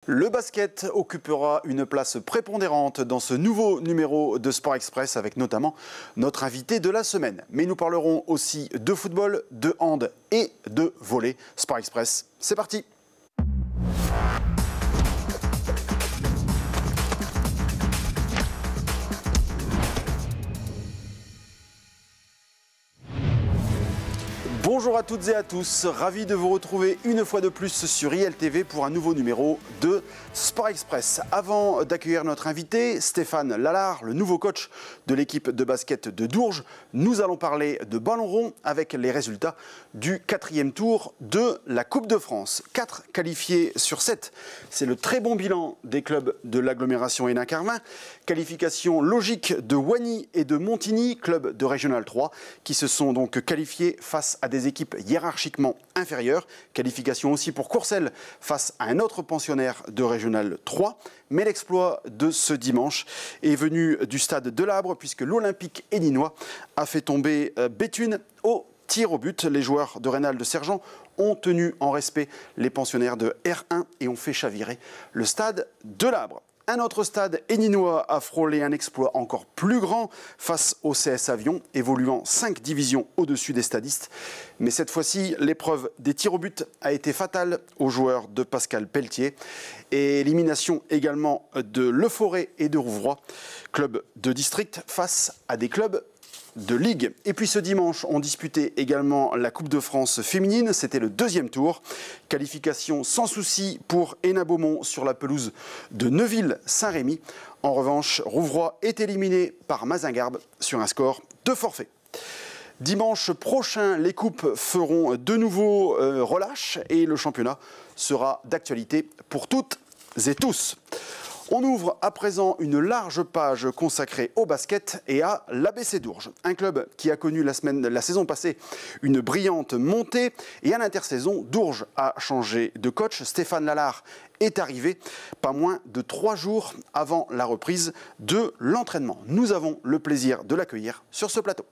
Le basket occupera une place prépondérante dans ce nouveau numéro de Sport Express avec notamment notre invité de la semaine. Mais nous parlerons aussi de football, de hand et de volley. Sport Express, c'est parti! Bonjour à toutes et à tous, ravi de vous retrouver une fois de plus sur ILTV pour un nouveau numéro de Sport Express. Avant d'accueillir notre invité, Stéphane Lalard, le nouveau coach de l'équipe de basket de Dourges, nous allons parler de ballon rond avec les résultats du 4e tour de la Coupe de France. 4 qualifiés sur 7, c'est le très bon bilan des clubs de l'agglomération Hénin-Carvin. Qualification logique de Wany et de Montigny, clubs de Régional 3, qui se sont donc qualifiés face à des équipes hiérarchiquement inférieures. Qualification aussi pour Courcelles face à un autre pensionnaire de Régional 3. Mais l'exploit de ce dimanche est venu du stade de l'Abre puisque l'Olympique héninois a fait tomber Béthune au tir au but. Les joueurs de Rénal de Sergent ont tenu en respect les pensionnaires de R1 et ont fait chavirer le stade de l'Abre. Un autre stade héninois a frôlé un exploit encore plus grand face au CS Avion, évoluant 5 divisions au-dessus des stadistes. Mais cette fois-ci, l'épreuve des tirs au but a été fatale aux joueurs de Pascal Pelletier. Et élimination également de Le Forêt et de Rouvroy, clubs de district face à des clubs de Ligue. Et puis ce dimanche, on disputait également la Coupe de France féminine. C'était le 2e tour. Qualification sans souci pour Hénin-Beaumont sur la pelouse de Neuville-Saint-Rémy. En revanche, Rouvroy est éliminé par Mazingarbe sur un score de forfait. Dimanche prochain, les coupes feront de nouveau relâche et le championnat sera d'actualité pour toutes et tous. On ouvre à présent une large page consacrée au basket et à l'ABC Dourges. Un club qui a connu la saison passée une brillante montée. Et à l'intersaison, Dourges a changé de coach. Stéphane Lalard est arrivé pas moins de 3 jours avant la reprise de l'entraînement. Nous avons le plaisir de l'accueillir sur ce plateau.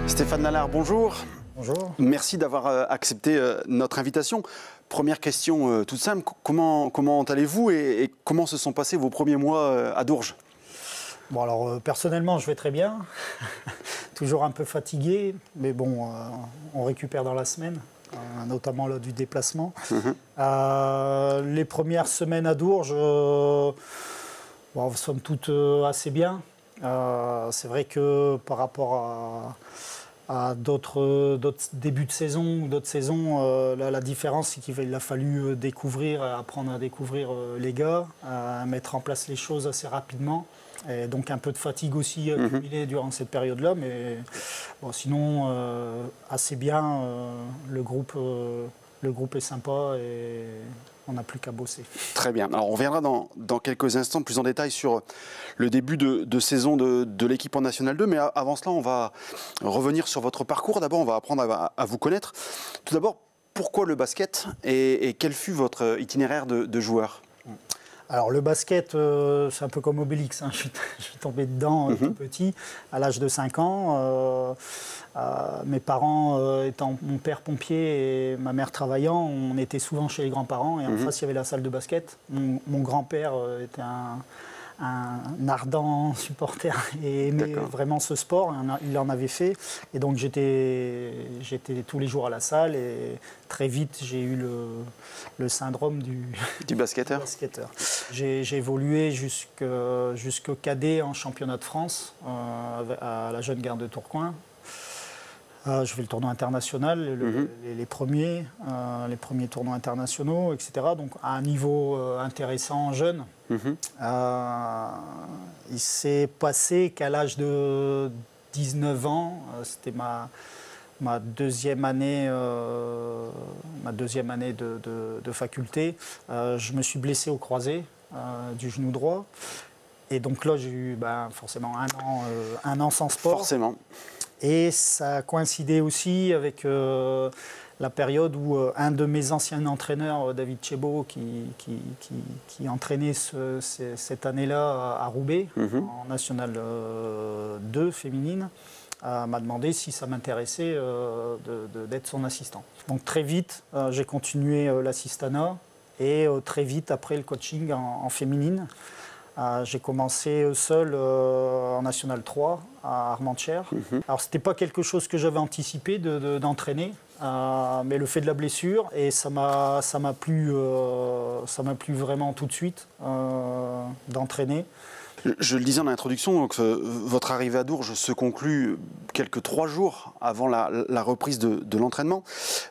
Stéphane Lalard, bonjour. Bonjour. Merci d'avoir accepté notre invitation. Première question toute simple, comment allez-vous et comment se sont passés vos premiers mois à Dourges? Bon alors personnellement je vais très bien, toujours un peu fatigué, mais bon on récupère dans la semaine, notamment là du déplacement. Les premières semaines à Dourges, somme toute assez bien. C'est vrai que par rapport à d'autres débuts de saison, d'autres saisons, là, la différence, c'est qu'il a fallu apprendre à découvrir les gars, à mettre en place les choses assez rapidement. Et donc un peu de fatigue aussi accumulée durant cette période-là, mais bon, sinon assez bien. Le groupe est sympa et on n'a plus qu'à bosser. Très bien. Alors on reviendra dans quelques instants plus en détail sur le début de saison de l'équipe en National 2. Mais avant cela, on va revenir sur votre parcours. D'abord, on va apprendre à vous connaître. Tout d'abord, pourquoi le basket et quel fut votre itinéraire de joueur? Alors le basket, c'est un peu comme Obélix, hein. Je suis tombé dedans tout petit, à l'âge de 5 ans. Mes parents étant mon père pompier et ma mère travaillant, on était souvent chez les grands-parents et en face il y avait la salle de basket. Mon grand-père était un ardent supporter et aimait vraiment ce sport, il en avait fait et donc j'étais tous les jours à la salle et très vite j'ai eu le syndrome du basketteur. J'ai évolué jusqu'au cadet en championnat de France à la Jeune Garde de Tourcoing. Je fais le tournoi international, les premiers tournois internationaux, etc. Donc à un niveau intéressant, jeune. Il s'est passé qu'à l'âge de 19 ans, c'était ma deuxième année de faculté, je me suis blessé au croisé du genou droit. Et donc là, j'ai eu forcément un an sans sport. Forcément. Et ça a coïncidé aussi avec la période où un de mes anciens entraîneurs, David Chebo, qui entraînait cette année-là à Roubaix, en National 2 féminine, m'a demandé si ça m'intéressait d'être son assistant. Donc très vite, j'ai continué l'assistanat et très vite après le coaching en féminine. J'ai commencé seul en National 3 à Armentières. Alors c'était pas quelque chose que j'avais anticipé d'entraîner, mais le fait de la blessure, et ça m'a plu vraiment tout de suite d'entraîner. Je le disais en introduction, donc, votre arrivée à Dourges se conclut quelques 3 jours avant la reprise de l'entraînement.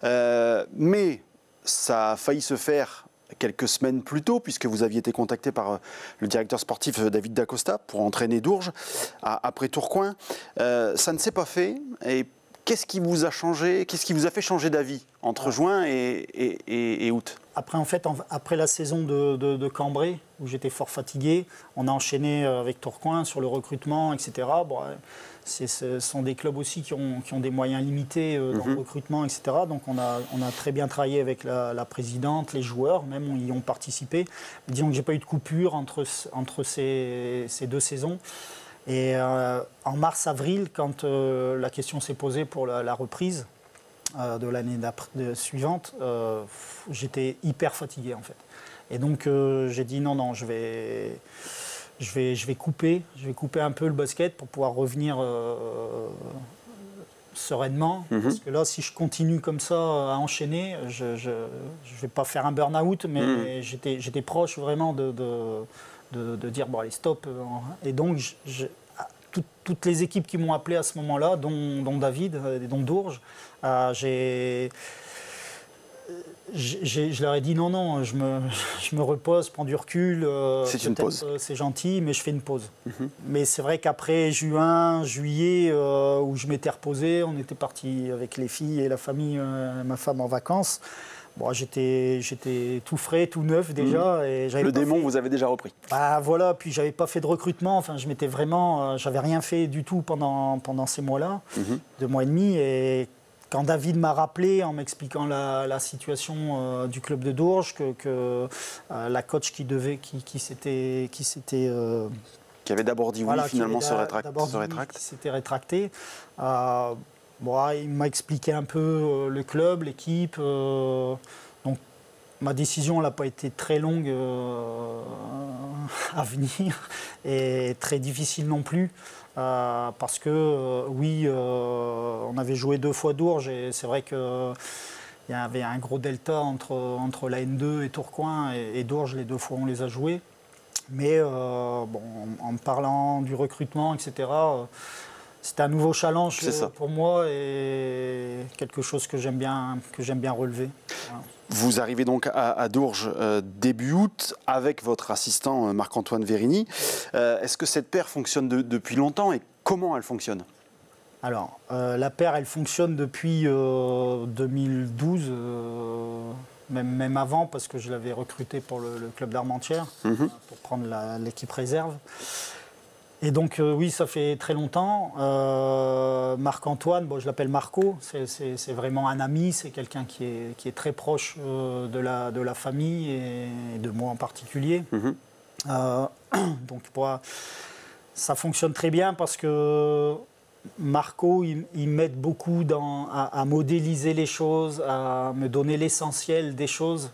Mais ça a failli se faire quelques semaines plus tôt, puisque vous aviez été contacté par le directeur sportif David Dacosta pour entraîner Dourges après Tourcoing. Ça ne s'est pas fait. Et qu'est-ce qui vous a changé? Qu'est-ce qui vous a fait changer d'avis entre juin et août? Après, en fait, après la saison de Cambrai, où j'étais fort fatigué, on a enchaîné avec Tourcoing sur le recrutement, etc. Bon, ce sont des clubs aussi qui ont des moyens limités dans le recrutement, etc. Donc on a très bien travaillé avec la présidente, les joueurs, même y ont participé. Disons que je n'ai pas eu de coupure entre ces 2 saisons. Et en mars-avril, quand la question s'est posée pour la reprise de l'année suivante, j'étais hyper fatigué en fait. Et donc j'ai dit non, je vais couper un peu le basket pour pouvoir revenir sereinement. Parce que là, si je continue comme ça à enchaîner, je ne vais pas faire un burn-out, mais j'étais proche vraiment de dire bon allez stop. Et donc toutes les équipes qui m'ont appelé à ce moment-là, dont David et dont Dourges, je leur ai dit non, je me repose, prends du recul. C'est une pause. C'est gentil, mais je fais une pause. Mais c'est vrai qu'après juin, juillet, où je m'étais reposé, on était parti avec les filles et la famille, ma femme en vacances. Bon, j'étais tout frais, tout neuf déjà. Et le démon, vous avez déjà repris. Bah voilà, puis j'avais pas fait de recrutement. Enfin, j'avais rien fait du tout pendant ces mois-là, 2 mois et demi. Et quand David m'a rappelé en m'expliquant la situation du club de Dourges, que la coach qui avait d'abord dit oui, finalement se rétracte. Qui s'était rétracté. Bon, il m'a expliqué un peu le club, l'équipe. Donc ma décision n'a pas été très longue à venir et très difficile non plus. Parce que oui, on avait joué 2 fois Dourges et c'est vrai qu'il y avait un gros delta entre la N2 et Tourcoing et Dourges, les 2 fois on les a joués. Mais bon, en me parlant du recrutement, etc., c'était un nouveau challenge pour moi et quelque chose que j'aime bien relever. Voilà. Vous arrivez donc à Dourges début août avec votre assistant Marc-Antoine Vérini. Est-ce que cette paire fonctionne depuis longtemps et comment elle fonctionne? Alors, la paire, elle fonctionne depuis 2012, même avant, parce que je l'avais recruté pour le club d'Armentières, pour prendre l'équipe réserve. Et donc oui, ça fait très longtemps. Marc-Antoine, bon, je l'appelle Marco, c'est vraiment un ami, c'est quelqu'un qui est très proche de la famille et de moi en particulier. Donc ça fonctionne très bien parce que Marco, il m'aide beaucoup à modéliser les choses, à me donner l'essentiel des choses.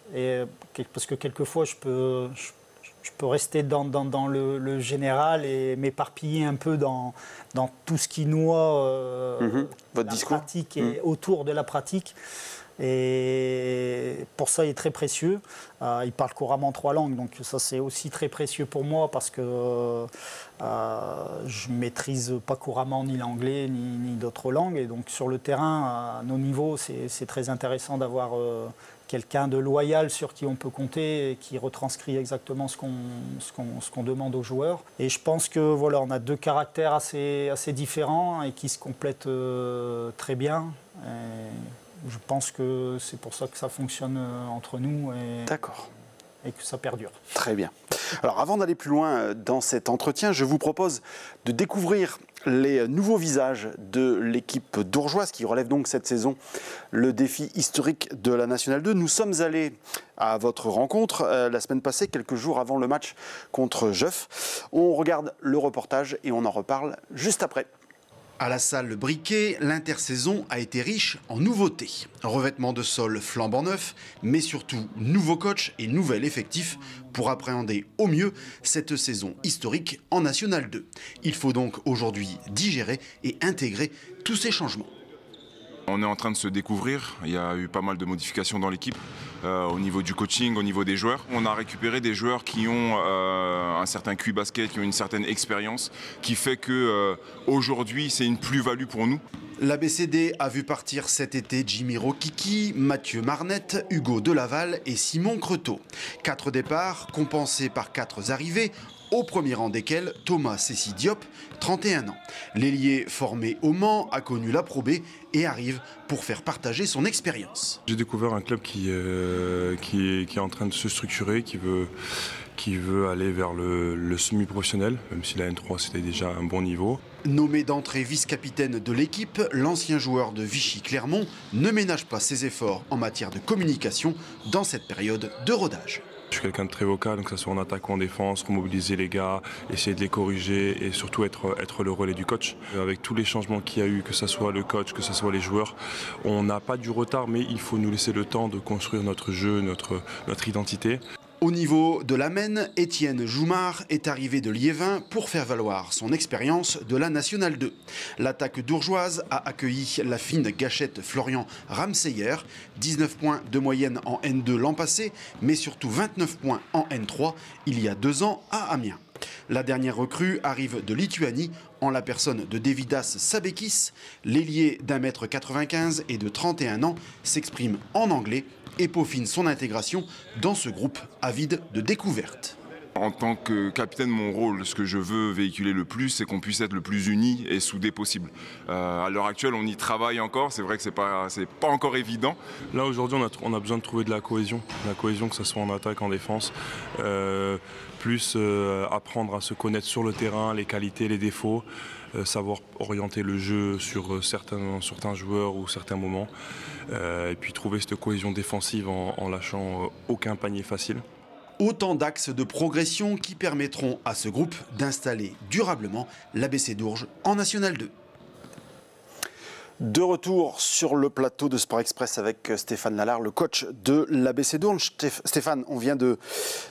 Parce que quelquefois, je peux rester dans le général et m'éparpiller un peu dans tout ce qui noie votre discours pratique et autour de la pratique. Et pour ça, il est très précieux. Il parle couramment 3 langues, donc ça c'est aussi très précieux pour moi parce que je ne maîtrise pas couramment ni l'anglais ni d'autres langues. Et donc sur le terrain, à nos niveaux, c'est très intéressant d'avoir quelqu'un de loyal sur qui on peut compter et qui retranscrit exactement ce qu'on demande aux joueurs. Et je pense que voilà, on a 2 caractères assez différents et qui se complètent très bien. Je pense que c'est pour ça que ça fonctionne entre nous et que ça perdure. Très bien. Alors avant d'aller plus loin dans cet entretien, je vous propose de découvrir les nouveaux visages de l'équipe dourgeoise qui relève donc cette saison le défi historique de la Nationale 2. Nous sommes allés à votre rencontre la semaine passée, quelques jours avant le match contre Jeuf. On regarde le reportage et on en reparle juste après. À la salle Briquet, l'intersaison a été riche en nouveautés. Revêtement de sol flambant neuf, mais surtout nouveau coach et nouvel effectif pour appréhender au mieux cette saison historique en National 2. Il faut donc aujourd'hui digérer et intégrer tous ces changements. On est en train de se découvrir, il y a eu pas mal de modifications dans l'équipe, au niveau du coaching, au niveau des joueurs. On a récupéré des joueurs qui ont un certain QI basket, qui ont une certaine expérience, qui fait qu'aujourd'hui c'est une plus-value pour nous. L'ABCD a vu partir cet été Jimmy Rokiki, Mathieu Marnette, Hugo Delaval et Simon Creteau. 4 départs compensés par 4 arrivées, au premier rang desquels Thomas Cessi Diop, 31 ans. L'ailier formé au Mans a connu la Pro B et arrive pour faire partager son expérience. J'ai découvert un club qui est en train de se structurer, qui veut aller vers le semi-professionnel, même si la N3 c'était déjà un bon niveau. Nommé d'entrée vice-capitaine de l'équipe, l'ancien joueur de Vichy-Clermont ne ménage pas ses efforts en matière de communication dans cette période de rodage. Je suis quelqu'un de très vocal, donc que ce soit en attaque ou en défense, remobiliser les gars, essayer de les corriger et surtout être le relais du coach. Avec tous les changements qu'il y a eu, que ce soit le coach, que ce soit les joueurs, on n'a pas du retard, mais il faut nous laisser le temps de construire notre jeu, notre identité. Au niveau de l'Amen, Étienne Joumard est arrivé de Liévin pour faire valoir son expérience de la Nationale 2. L'attaque dourgeoise a accueilli la fine gâchette Florian Ramseyer, 19 points de moyenne en N2 l'an passé, mais surtout 29 points en N3 il y a 2 ans à Amiens. La dernière recrue arrive de Lituanie en la personne de Devidas Sabekis. L'ailier d'1,95 m et de 31 ans s'exprime en anglais et peaufine son intégration dans ce groupe avide de découvertes. En tant que capitaine, mon rôle, ce que je veux véhiculer le plus, c'est qu'on puisse être le plus unis et soudés possible. À l'heure actuelle, on y travaille encore. C'est vrai que c'est pas encore évident. Là, aujourd'hui, on a besoin de trouver de la cohésion. La cohésion, que ce soit en attaque, en défense. Plus apprendre à se connaître sur le terrain, les qualités, les défauts. Savoir orienter le jeu sur certains joueurs ou certains moments. Et puis trouver cette cohésion défensive en lâchant aucun panier facile. Autant d'axes de progression qui permettront à ce groupe d'installer durablement l'ABC Dourges en National 2. De retour sur le plateau de Sport Express avec Stéphane Lallard, le coach de l'ABC Dourges. Stéphane, on vient de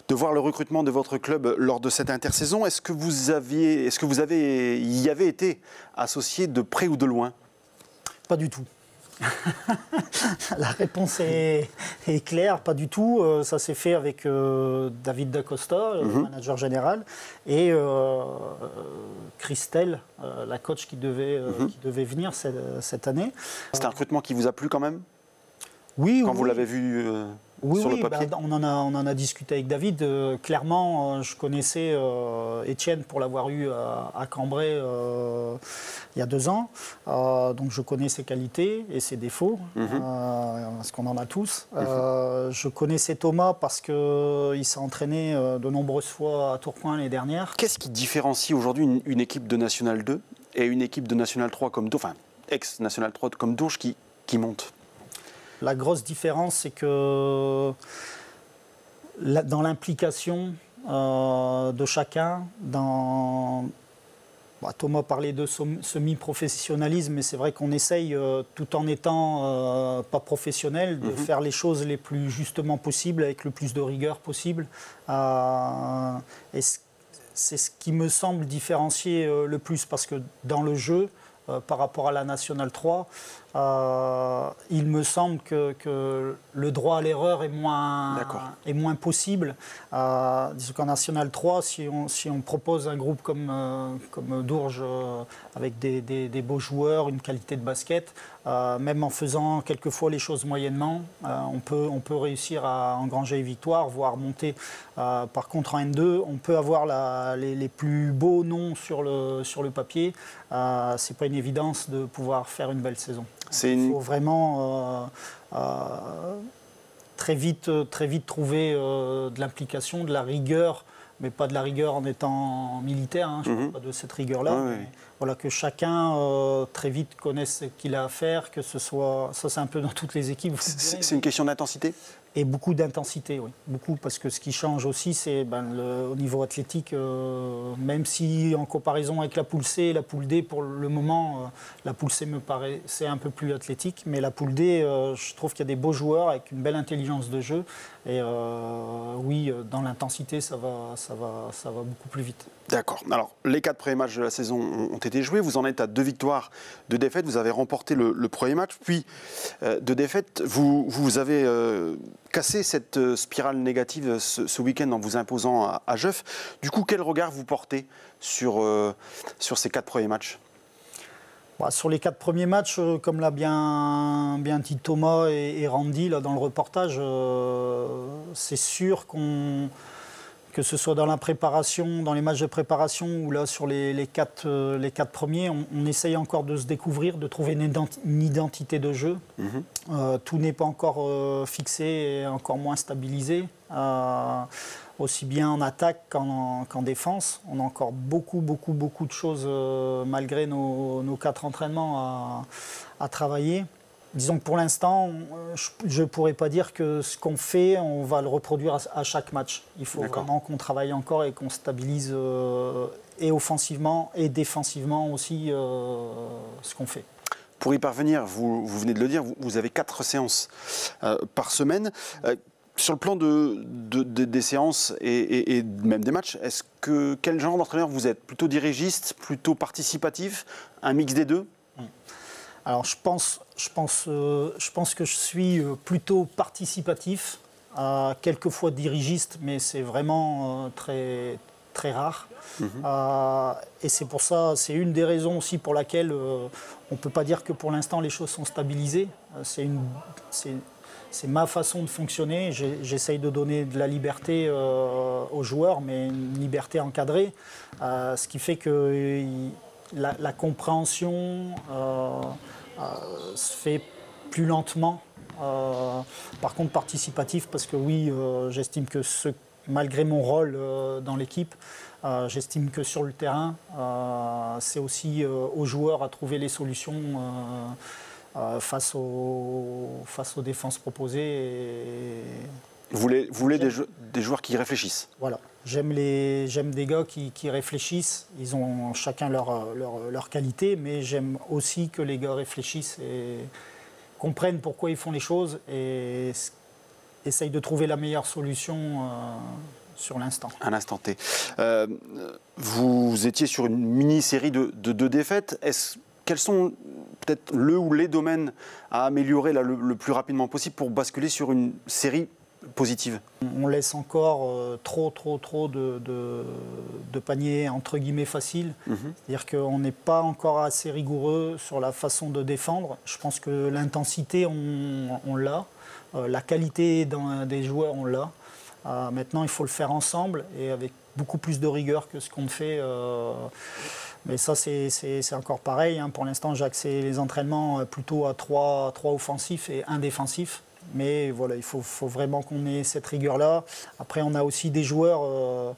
voir le recrutement de votre club lors de cette intersaison. Est-ce que vous y avez été associé de près ou de loin? Pas du tout. La réponse est claire, pas du tout. Ça s'est fait avec David Dacosta, le manager général, et Christelle, la coach qui devait venir cette année. C'est un recrutement qui vous a plu quand même? Oui. Quand vous l'avez vu sur le papier? On en a discuté avec David. Clairement, je connaissais Étienne pour l'avoir eu à Cambrai il y a 2 ans. Donc je connais ses qualités et ses défauts, parce qu'on en a tous. Je connaissais Thomas parce qu'il s'est entraîné de nombreuses fois à Tourcoing l'année dernière. Qu'est-ce qui différencie aujourd'hui une équipe de National 2 et une équipe de National 3 comme Dourges, enfin ex-National 3 comme Dourges qui monte? La grosse différence, c'est que dans l'implication de chacun, Thomas parlait de semi-professionnalisme, mais c'est vrai qu'on essaye, tout en étant pas professionnel, de faire les choses les plus justement possibles, avec le plus de rigueur possible. Et c'est ce qui me semble différencier le plus, parce que dans le jeu, par rapport à la National 3, il me semble que le droit à l'erreur est moins possible. Disons qu'en National 3, si on propose un groupe comme Dourges, avec des beaux joueurs, une qualité de basket, même en faisant quelquefois les choses moyennement, on peut réussir à engranger les victoires, voire monter. Par contre, en N2, on peut avoir les plus beaux noms sur le papier. C'est pas une évidence de pouvoir faire une belle saison. Il faut vraiment très vite trouver de l'implication, de la rigueur, mais pas de la rigueur en étant militaire. Je ne parle pas de cette rigueur-là. voilà, que chacun très vite connaisse ce qu'il a à faire, que ce soit, ça c'est un peu dans toutes les équipes. C'est une question d'intensité? Et beaucoup d'intensité, oui. Beaucoup, parce que ce qui change aussi, c'est au niveau athlétique, même si en comparaison avec la poule C et la poule D, pour le moment, la poule C me paraissait un peu plus athlétique, mais la poule D, je trouve qu'il y a des beaux joueurs avec une belle intelligence de jeu. Et oui, dans l'intensité, ça va beaucoup plus vite. D'accord. Alors, les 4 premiers matchs de la saison ont été joués. Vous en êtes à 2 victoires, 2 défaites. Vous avez remporté le premier match, puis 2 défaites. Vous avez cassé cette spirale négative ce week-end en vous imposant à Jeuf. Du coup, quel regard vous portez sur ces 4 premiers matchs? Sur les 4 premiers matchs, comme l'a bien dit Thomas et Randy là, dans le reportage, c'est sûr que ce soit dans la préparation, dans les matchs de préparation ou là sur les 4 premiers, on essaye encore de se découvrir, de trouver une identité de jeu. Tout n'est pas encore fixé et encore moins stabilisé, aussi bien en attaque qu'en défense. On a encore beaucoup de choses malgré nos 4 entraînements à travailler. Disons que pour l'instant, je ne pourrais pas dire que ce qu'on fait, on va le reproduire à chaque match. Il faut vraiment qu'on travaille encore et qu'on stabilise et offensivement et défensivement aussi ce qu'on fait. Pour y parvenir, vous venez de le dire, vous avez 4 séances par semaine. Sur le plan des séances et même des matchs, quel genre d'entraîneur vous êtes? Plutôt dirigiste, plutôt participatif, un mix des deux? Alors je pense que je suis plutôt participatif, quelquefois dirigiste, mais c'est vraiment très rare. Et c'est pour ça, c'est une des raisons aussi pour laquelle on ne peut pas dire que pour l'instant les choses sont stabilisées. C'est ma façon de fonctionner. J'essaye de donner de la liberté aux joueurs, mais une liberté encadrée, ce qui fait que la compréhension se fait plus lentement. Par contre, participatif, parce que oui, j'estime que malgré mon rôle dans l'équipe, j'estime que sur le terrain, c'est aussi aux joueurs à trouver les solutions face aux défenses proposées. Vous voulez des joueurs qui réfléchissent? Voilà. J'aime des gars qui réfléchissent. Ils ont chacun leur qualité, mais j'aime aussi que les gars réfléchissent et comprennent pourquoi ils font les choses et essayent de trouver la meilleure solution sur l'instant. À l'instant T. Vous étiez sur une mini-série de 2 défaites. Quels sont peut-être le ou les domaines à améliorer là, le plus rapidement possible pour basculer sur une série positive? On laisse encore trop de paniers entre guillemets faciles. C'est-à-dire qu'on n'est pas encore assez rigoureux sur la façon de défendre. Je pense que l'intensité, on l'a. La qualité des joueurs, on l'a. Maintenant, il faut le faire ensemble et avec beaucoup plus de rigueur que ce qu'on fait. Mais ça, c'est encore pareil. Pour l'instant, j'ai axé les entraînements plutôt à 3 offensifs et 1 défensif. Mais voilà, il faut vraiment qu'on ait cette rigueur-là. Après, on a aussi des joueurs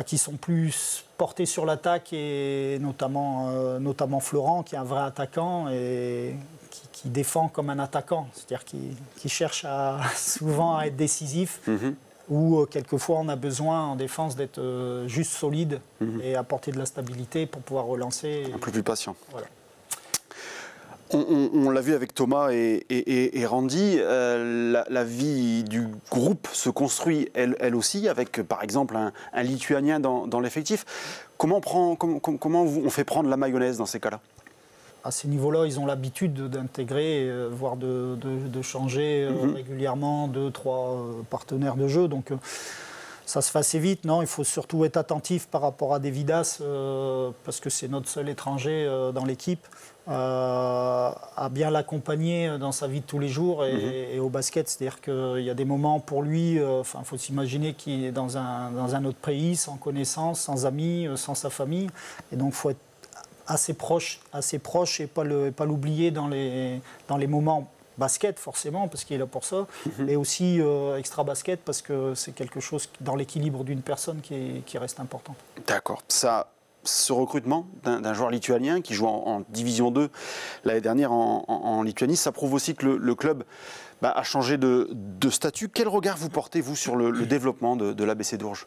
qui sont plus portés sur l'attaque, et notamment Florent, qui est un vrai attaquant et qui défend comme un attaquant. C'est-à-dire qui cherche souvent à être décisif. Où quelquefois on a besoin en défense d'être juste solide et apporter de la stabilité pour pouvoir relancer. Un peu plus patient. Voilà. On l'a vu avec Thomas et Randy, la vie du groupe se construit elle aussi, avec par exemple un Lituanien dans l'effectif. Comment on fait prendre la mayonnaise dans ces cas-là? À ces niveaux-là, ils ont l'habitude d'intégrer, voire de changer régulièrement 2-3 partenaires de jeu. Donc ça se fait assez vite. Non, il faut surtout être attentif par rapport à Davidas, parce que c'est notre seul étranger dans l'équipe, à bien l'accompagner dans sa vie de tous les jours et au basket. C'est-à-dire qu'il y a des moments pour lui, il faut s'imaginer qu'il est dans un autre pays, sans connaissance, sans amis, sans sa famille. Et donc il faut être assez proche et pas l'oublier dans les moments basket forcément parce qu'il est là pour ça, mais aussi extra basket parce que c'est quelque chose dans l'équilibre d'une personne qui reste important. D'accord, ça ce recrutement d'un joueur lituanien qui joue en Division 2 l'année dernière en Lituanie, ça prouve aussi que le club a changé de statut. Quel regard vous portez, vous, sur le développement de l'ABC d'Ourges ?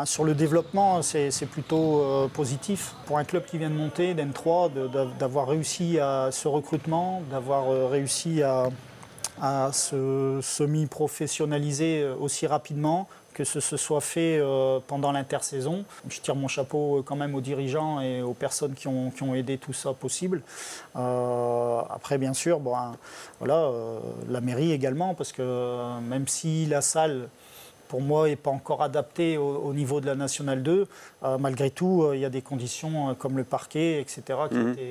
Sur le développement, c'est plutôt positif. Pour un club qui vient de monter, d'N3, d'avoir réussi à ce recrutement, d'avoir réussi à se semi-professionnaliser aussi rapidement, que ce se soit fait pendant l'intersaison. Je tire mon chapeau quand même aux dirigeants et aux personnes qui ont aidé tout ça possible. Après, bien sûr, la mairie également, parce que même si la salle, pour moi, n'est pas encore adaptée au niveau de la Nationale 2, malgré tout, il y a des conditions comme le parquet, etc.,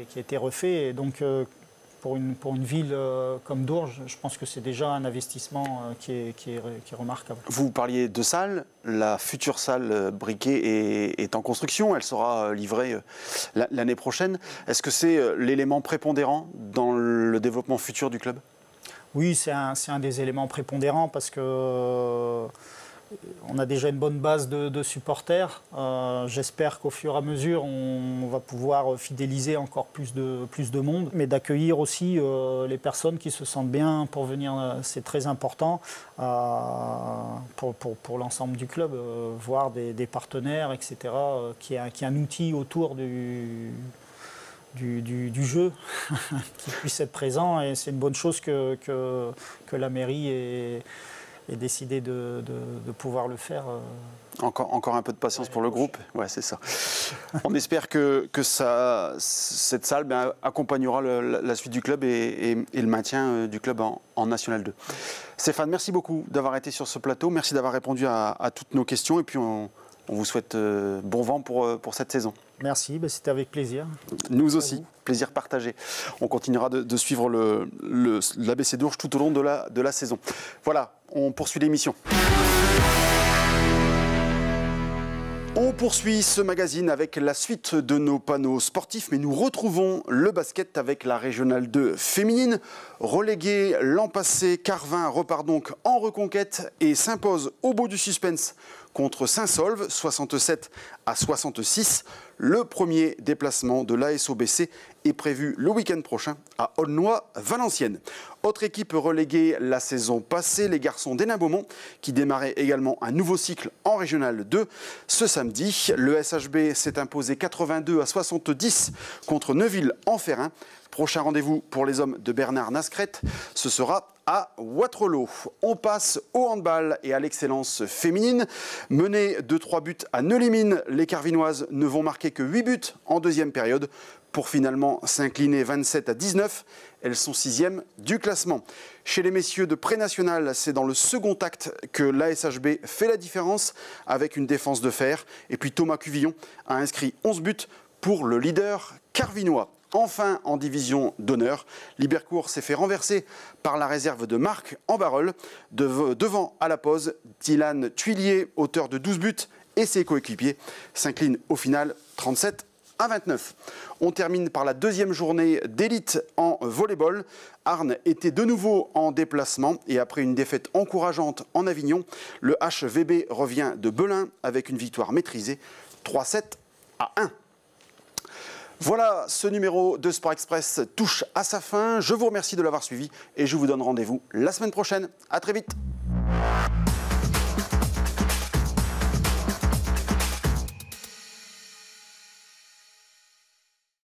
qui a été refait. Et donc, pour une ville comme Dourges, je pense que c'est déjà un investissement qui est remarquable. Vous parliez de salle, la future salle briquet est en construction, elle sera livrée l'année prochaine. Est-ce que c'est l'élément prépondérant dans le développement futur du club ? Oui, c'est un des éléments prépondérants parce que on a déjà une bonne base de supporters. J'espère qu'au fur et à mesure, on va pouvoir fidéliser encore plus de monde, mais d'accueillir aussi les personnes qui se sentent bien pour venir. C'est très important pour l'ensemble du club, voir des partenaires, etc., qui est un outil autour du jeu qui puisse être présent, et c'est une bonne chose que la mairie ait décidé de pouvoir le faire. Encore un peu de patience pour le groupe. Ouais, c'est ça. On espère que cette salle accompagnera la suite du club et le maintien du club en National 2. Stéphane, merci beaucoup d'avoir été sur ce plateau. Merci d'avoir répondu à toutes nos questions. Et puis on vous souhaite bon vent pour cette saison. Merci, c'était avec plaisir. Nous aussi, plaisir partagé. On continuera de suivre l'ABC d'Ourges tout au long de la saison. Voilà, on poursuit l'émission. On poursuit ce magazine avec la suite de nos panneaux sportifs, mais nous retrouvons le basket avec la Régionale 2 féminine. Reléguée l'an passé, Carvin repart donc en reconquête et s'impose au bout du suspense contre Saint-Saulve, 67-66. Le premier déplacement de l'ASOBC est prévu le week-end prochain à Aulnoy-Valenciennes. Autre équipe reléguée la saison passée, les garçons d'Hénin-Beaumont, qui démarraient également un nouveau cycle en Régionale 2. Ce samedi, le SHB s'est imposé 82-70 contre Neuville-en-Ferrin. Prochain rendez-vous pour les hommes de Bernard Nascret, ce sera à Waterloo. On passe au handball et à l'excellence féminine. Menées de 3 buts à Neulémine, les Carvinoises ne vont marquer que 8 buts en deuxième période pour finalement s'incliner 27-19. Elles sont 6e du classement. Chez les messieurs de pré-national, c'est dans le second acte que l'ASHB fait la différence avec une défense de fer. Et puis Thomas Cuvillon a inscrit 11 buts pour le leader carvinois. Enfin, en division d'honneur, l'Ibercourt s'est fait renverser par la réserve de Marc en Barreul. Devant à la pause, Dylan Tuillier, auteur de 12 buts, et ses coéquipiers s'inclinent au final 37-29. On termine par la deuxième journée d'élite en volleyball. Arnes était de nouveau en déplacement et après une défaite encourageante en Avignon, le HVB revient de Belin avec une victoire maîtrisée 3-7-1. Voilà, ce numéro de Sport Express touche à sa fin. Je vous remercie de l'avoir suivi et je vous donne rendez-vous la semaine prochaine. À très vite.